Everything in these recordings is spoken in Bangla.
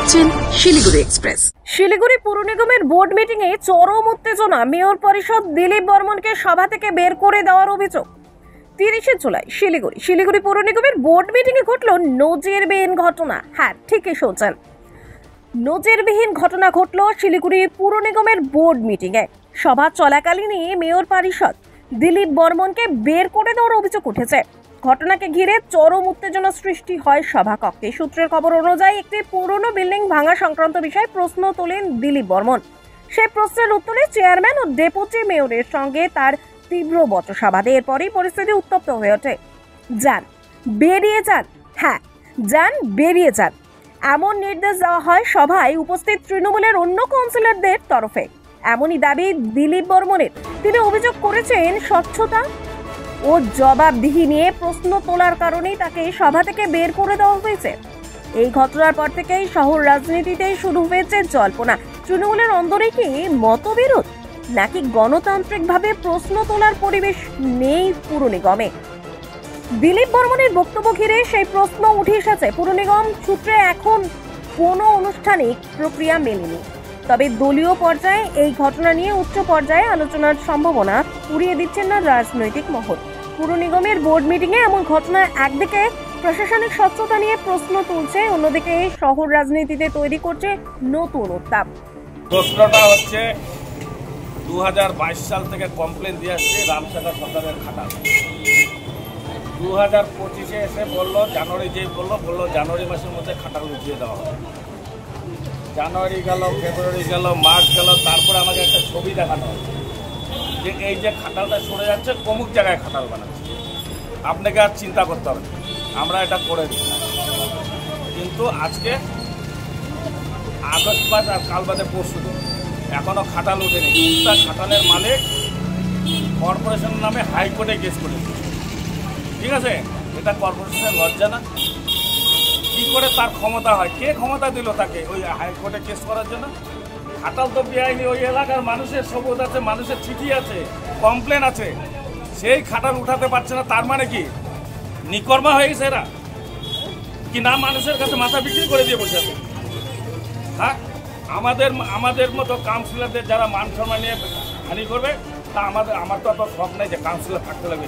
দেখছেন শিলিগুড়ি এক্সপ্রেস। শিলিগুড়ি পুর নিগমের বোর্ড মিটিং এ চরম উত্তেজনা। মেয়র পরিষদ দিলীপ বর্মনকে সভা থেকে বের করে দেওয়ার অভিযোগ। 30 জুলাই শিলিগুড়ি পুর নিগমের বোর্ড মিটিং এ ঘটল নজিরবিহীন ঘটনা। হ্যাঁ, ঠিকই শুনছেন, নজিরবিহীন ঘটনা ঘটল শিলিগুড়ি পুর নিগমের বোর্ড মিটিং এ। সভা চলাকালীনই মেয়র পরিষদ দিলীপ বর্মনকে বের করে দেওয়ার অভিযোগ উঠেছে। ঘটনাকে ঘিরে চরম উত্তেজনা সৃষ্টি হয় সভাকক্ষে। সূত্রের খবর অনুযায়ী একটি পুরনো বিল্ডিং ভাঙা সংক্রান্ত বিষয়ে প্রশ্ন তোলেন দিলীপ বর্মন। সেই প্রশ্নের উত্তরে চেয়ারম্যান ও ডেপুটি মেয়রের সঙ্গে তার তীব্র বচসাবাদে এরপরই পরিস্থিতি উত্তপ্ত হয়ে ওঠে। যান, বেরিয়ে যান, হ্যাঁ যান, বেরিয়ে যান, এমন নির্দেশ দেওয়া হয় সভায় উপস্থিত তৃণমূলের অন্য কাউন্সিলরদের তরফে। এমনই দাবি দিলীপ বর্মনের। তিনি অভিযোগ করেছেন স্বচ্ছতা ও জবাবদিহি নিয়ে প্রশ্ন তোলার কারণেই তাকে সভা থেকে বের করে দেওয়া হয়েছে। এই ঘটনার পর থেকেই শহর রাজনীতিতেই শুরু হয়েছে জল্পনা। তৃণমূলের অন্দরে কি মতবিরোধ, নাকি গণতান্ত্রিকভাবে প্রশ্ন তোলার পরিবেশ নেই পুর নিগমে? দিলীপ বর্মনের বক্তব্য ঘিরে সেই প্রশ্ন উঠে এসেছে। পুর নিগম সূত্রে এখন কোনো আনুষ্ঠানিক প্রক্রিয়া মেলেনি, তবে দলীয় পর্যায়ে এই ঘটনা নিয়ে উচ্চ পর্যায়ে আলোচনার সম্ভাবনা উড়িয়ে দিচ্ছেন না রাজনৈতিক মহল। পুর নিগমের বোর্ড মিটিংয়ে এমন ঘটনা একদিকে প্রশাসনিক স্বচ্ছতা নিয়ে প্রশ্ন তুলছে, অন্যদিকে শহর রাজনীতিতে তৈরি করছে নতুন উত্তাপ। প্রশ্নটা হচ্ছে 2022 সাল থেকে কমপ্লেন দিয়ে আসছে রামসাগর সরকারের খাতা। 2025-এ এসে বললো জানুয়ারি মাসের মধ্যে খাতা উঠিয়ে দেওয়া হবে। জানুয়ারি গেল, ফেব্রুয়ারি গেল, মার্চ গেল, তারপরে আমাকে একটা ছবি দেখানো হচ্ছে যে এই যে খাটালটা সরে যাচ্ছে অমুক জায়গায় খাটাল বানাচ্ছে, আপনাকে আর চিন্তা করতে হবে, আমরা এটা করে দিই। কিন্তু আজকে আগস্ট মাস আর কাল বাদে পরশু দিন এখনও খাটাল ওঠেনি। উল্টা খাটালের মালিক কর্পোরেশনের নামে হাইকোর্টে কেস করেছে। ঠিক আছে, এটা কর্পোরেশনের লজ্জা না? কি করে তার ক্ষমতা হয়? কে ক্ষমতা দিল তাকে ওই হাইকোর্টে কেস করার জন্য? খাটাল তো বেআইনি, ওই এলাকার মানুষের সবুজ আছে, মানুষের চিঠি আছে, কমপ্লেন আছে, সেই খাটাল উঠাতে পারছে না। তার মানে কি নিকর্মা হয়ে গেছে এরা? কি না মানুষের কাছে মাথা বিক্রি করে দিয়ে বসে আছে? হ্যাঁ, আমাদের মতো কাউন্সিলরদের যারা মান সম্মান নিয়ে হানি করবে, তা আমার তো এত শখ নেই যে কাউন্সিলর থাকতে লাগবে।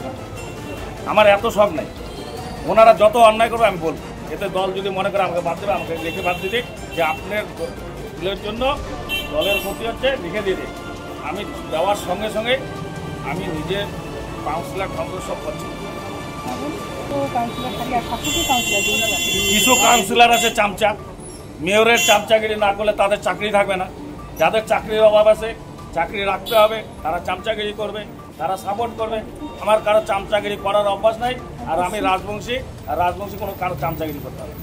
আমার এত শখ নেই। ওনারা যত অন্যায় করবে আমি বলবো, এতে দল যদি মনে করে আমাকে বাদ দেবে, আমাকে লিখে বাদ দিয়ে দিক যে আপনার দলের জন্য দলের ক্ষতি হচ্ছে, লিখে দিয়ে দিক। আমি দেওয়ার সঙ্গে সঙ্গে আমি নিজের কাউন্সিলর সব করছি। কিছু কাউন্সিলর আছে চামচা, মেয়রের চামচাগিরি না করলে তাদের চাকরি থাকবে না। যাদের চাকরির অভাব আছে, চাকরি রাখতে হবে, তারা চামচাগিরি করবে, তারা সাপোর্ট করবে। আমার কারো চামচাগিরি করার অভ্যাস নাই, আর আমি রাজবংশী, আর রাজবংশী কোনো কারো চামচাগিরি করতে হবে।